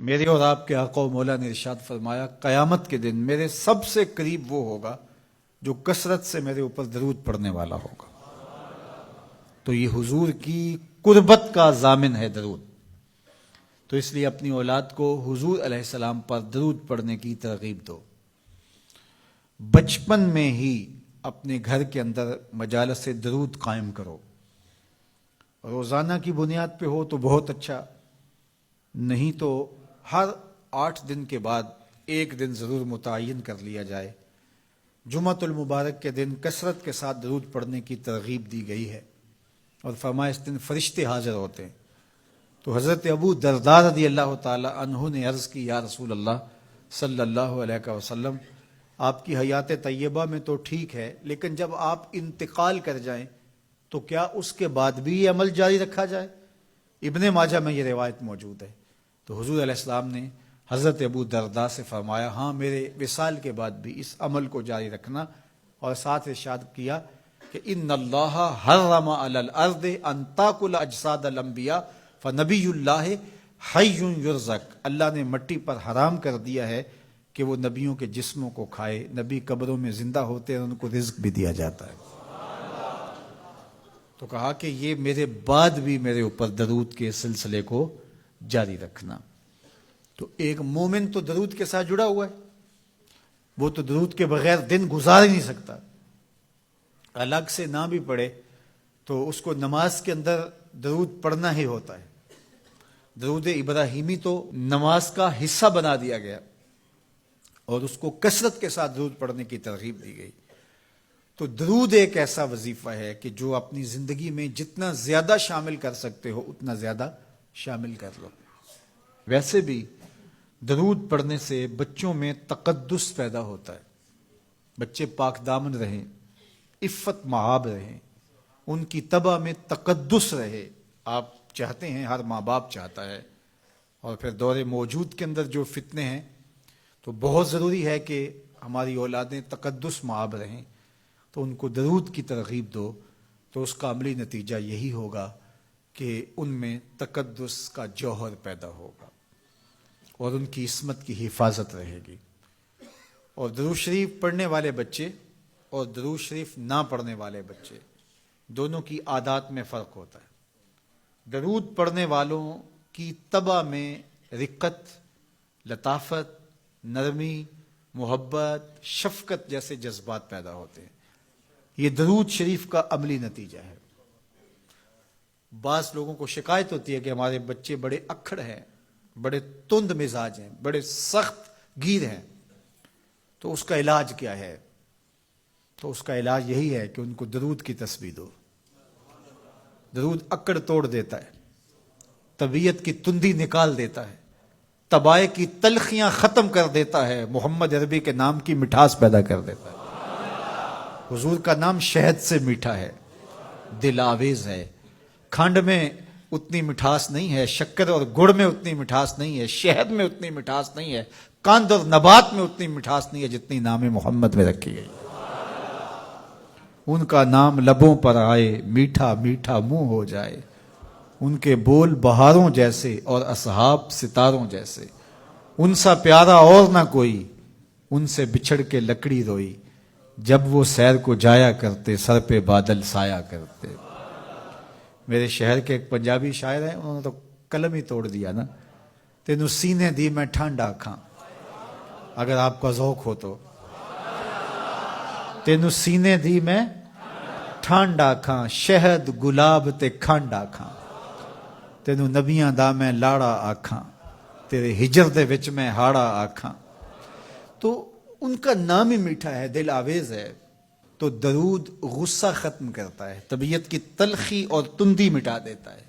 میرے اور آپ کے آقا و مولا نے ارشاد فرمایا قیامت کے دن میرے سب سے قریب وہ ہوگا جو کثرت سے میرے اوپر درود پڑھنے والا ہوگا. تو یہ حضور کی قربت کا ضامن ہے درود. تو اس لیے اپنی اولاد کو حضور علیہ السلام پر درود پڑھنے کی ترغیب دو. بچپن میں ہی اپنے گھر کے اندر مجالس درود قائم کرو. روزانہ کی بنیاد پہ ہو تو بہت اچھا، نہیں تو ہر 8 دن کے بعد ایک دن ضرور متعین کر لیا جائے. جمعۃ المبارک کے دن کثرت کے ساتھ درود پڑھنے کی ترغیب دی گئی ہے اور فرمایا اس دن فرشتے حاضر ہوتے ہیں. تو حضرت ابو درداء رضی اللہ تعالی عنہ نے عرض کی یا رسول اللہ صلی اللہ علیہ وسلم، آپ کی حیات طیبہ میں تو ٹھیک ہے، لیکن جب آپ انتقال کر جائیں تو کیا اس کے بعد بھی یہ عمل جاری رکھا جائے؟ ابن ماجہ میں یہ روایت موجود ہے. تو حضور علیہ السلام نے حضرت ابو درداء سے فرمایا ہاں میرے وصال کے بعد بھی اس عمل کو جاری رکھنا، اور ساتھ ارشاد کیا کہ ان اللہ حرم علی الارض ان تاکل اجساد الانبیاء فنبی اللہ حی یرزق. اللہ نے مٹی پر حرام کر دیا ہے کہ وہ نبیوں کے جسموں کو کھائے. نبی قبروں میں زندہ ہوتے ہیں، ان کو رزق بھی دیا جاتا ہے. تو کہا کہ یہ میرے بعد بھی میرے اوپر درود کے سلسلے کو جاری رکھنا. تو ایک مومن تو درود کے ساتھ جڑا ہوا ہے، وہ تو درود کے بغیر دن گزار ہی نہیں سکتا. الگ سے نہ بھی پڑھے تو اس کو نماز کے اندر درود پڑھنا ہی ہوتا ہے. درود ابراہیمی تو نماز کا حصہ بنا دیا گیا اور اس کو کثرت کے ساتھ درود پڑھنے کی ترغیب دی گئی. تو درود ایک ایسا وظیفہ ہے کہ جو اپنی زندگی میں جتنا زیادہ شامل کر سکتے ہو اتنا زیادہ شامل کر لو. ویسے بھی درود پڑھنے سے بچوں میں تقدس پیدا ہوتا ہے. بچے پاک دامن رہیں، عفت مآب رہیں، ان کی طبع میں تقدس رہے. آپ چاہتے ہیں، ہر ماں باپ چاہتا ہے. اور پھر دور موجود کے اندر جو فتنے ہیں تو بہت ضروری ہے کہ ہماری اولادیں تقدس مآب رہیں. تو ان کو درود کی ترغیب دو تو اس کا عملی نتیجہ یہی ہوگا کہ ان میں تقدس کا جوہر پیدا ہوگا اور ان کی عصمت کی حفاظت رہے گی. اور درود شریف پڑھنے والے بچے اور درود شریف نہ پڑھنے والے بچے دونوں کی عادات میں فرق ہوتا ہے. درود پڑھنے والوں کی طبع میں رقت، لطافت، نرمی، محبت، شفقت جیسے جذبات پیدا ہوتے ہیں. یہ درود شریف کا عملی نتیجہ ہے. بعض لوگوں کو شکایت ہوتی ہے کہ ہمارے بچے بڑے اکھڑ ہیں، بڑے تند مزاج ہیں، بڑے سخت گیر ہیں. تو اس کا علاج کیا ہے؟ تو اس کا علاج یہی ہے کہ ان کو درود کی تسبیح دو. درود اکڑ توڑ دیتا ہے، طبیعت کی تندی نکال دیتا ہے، طبائع کی تلخیاں ختم کر دیتا ہے، محمد عربی کے نام کی مٹھاس پیدا کر دیتا ہے. حضور کا نام شہد سے میٹھا ہے، دل آویز ہے. کھنڈ میں اتنی مٹھاس نہیں ہے، شکر اور گڑ میں اتنی مٹھاس نہیں ہے، شہد میں اتنی مٹھاس نہیں ہے، قند اور نبات میں اتنی مٹھاس نہیں ہے جتنی نام محمد میں رکھی گئی. ان کا نام لبوں پر آئے، میٹھا میٹھا منہ ہو جائے. ان کے بول بہاروں جیسے اور اصحاب ستاروں جیسے. ان سا پیارا اور نہ کوئی، ان سے بچھڑ کے لکڑی روئی. جب وہ سیر کو جایا کرتے سر پہ بادل سایا کرتے. میرے شہر کے ایک پنجابی شاعر ہیں، انہوں نے تو قلم ہی توڑ دیا نا. تینوں سینے دی میں ٹھنڈ آکھاں، اگر آپ کا ذوق ہو تو. تینوں سینے دی میں ٹھنڈ آکھاں، شہد گلاب تے کھنڈ آکھاں. تینوں نبیاں دا میں لاڑا آکھاں، تیرے ہجر دے وچ میں ہاڑا آکھاں. تو ان کا نام ہی میٹھا ہے، دل آویز ہے. تو درود غصہ ختم کرتا ہے، طبیعت کی تلخی اور تندی مٹا دیتا ہے،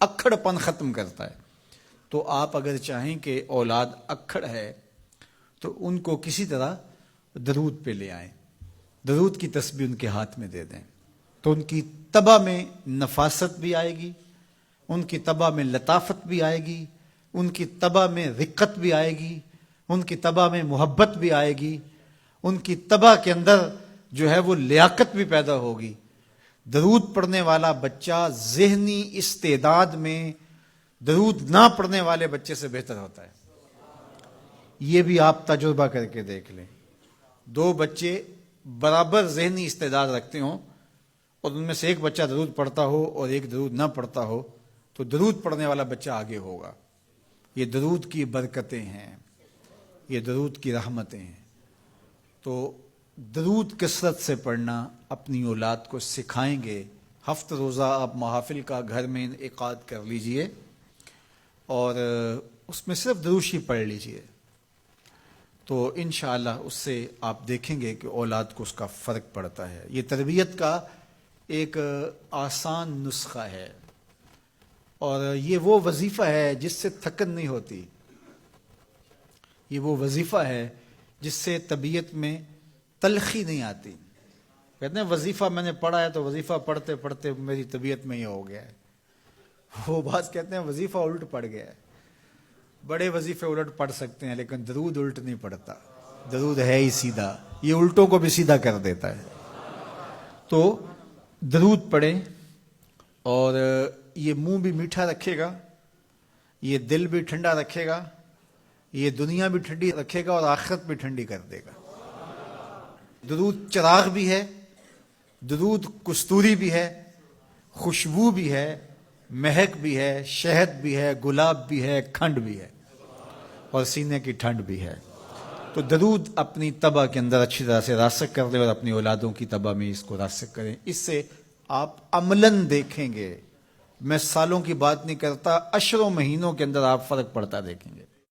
اکھڑ پن ختم کرتا ہے. تو آپ اگر چاہیں کہ اولاد اکھڑ ہے تو ان کو کسی طرح درود پہ لے آئیں، درود کی تسبیح ان کے ہاتھ میں دے دیں. تو ان کی طبع میں نفاست بھی آئے گی، ان کی طبع میں لطافت بھی آئے گی، ان کی طبع میں رقت بھی آئے گی، ان کی طبع میں محبت بھی آئے گی، ان کی طبع کے اندر جو ہے وہ لیاقت بھی پیدا ہوگی. درود پڑھنے والا بچہ ذہنی استعداد میں درود نہ پڑھنے والے بچے سے بہتر ہوتا ہے. یہ بھی آپ تجربہ کر کے دیکھ لیں، دو بچے برابر ذہنی استعداد رکھتے ہوں اور ان میں سے ایک بچہ درود پڑھتا ہو اور ایک درود نہ پڑھتا ہو تو درود پڑھنے والا بچہ آگے ہوگا۔ یہ درود کی برکتیں ہیں، یہ درود کی رحمتیں ہیں۔ تو درود کثرت سے پڑھنا اپنی اولاد کو سکھائیں گے۔ ہفتہ روزہ آپ محافل کا گھر میں انعقاد کر لیجئے اور اس میں صرف دروشی پڑھ لیجئے، تو انشاءاللہ اس سے آپ دیکھیں گے کہ اولاد کو اس کا فرق پڑتا ہے۔ یہ تربیت کا ایک آسان نسخہ ہے اور یہ وہ وظیفہ ہے جس سے تھکن نہیں ہوتی، یہ وہ وظیفہ ہے جس سے طبیعت میں تلخی نہیں آتی۔ کہتے ہیں وظیفہ میں نے پڑھا ہے تو وظیفہ پڑھتے پڑھتے میری طبیعت میں یہ ہو گیا ہے، وہ بات کہتے ہیں وظیفہ الٹ پڑ گیا ہے۔ بڑے وظیفے الٹ پڑھ سکتے ہیں لیکن درود الٹ نہیں پڑتا، درود ہے ہی سیدھا، یہ الٹوں کو بھی سیدھا کر دیتا ہے۔ تو درود پڑھیں اور یہ منہ بھی میٹھا رکھے گا، یہ دل بھی ٹھنڈا رکھے گا، یہ دنیا بھی ٹھنڈی رکھے گا اور آخرت بھی ٹھنڈی کر دے گا۔ درود چراغ بھی ہے، درود کستوری بھی ہے، خوشبو بھی ہے، مہک بھی ہے، شہد بھی ہے، گلاب بھی ہے، کھنڈ بھی ہے اور سینے کی ٹھنڈ بھی ہے۔ تو درود اپنی طبع کے اندر اچھی طرح سے راسخ کر لیں اور اپنی اولادوں کی طبع میں اس کو راسخ کریں۔ اس سے آپ عملاً دیکھیں گے، میں سالوں کی بات نہیں کرتا، اشروں مہینوں کے اندر آپ فرق پڑتا دیکھیں گے۔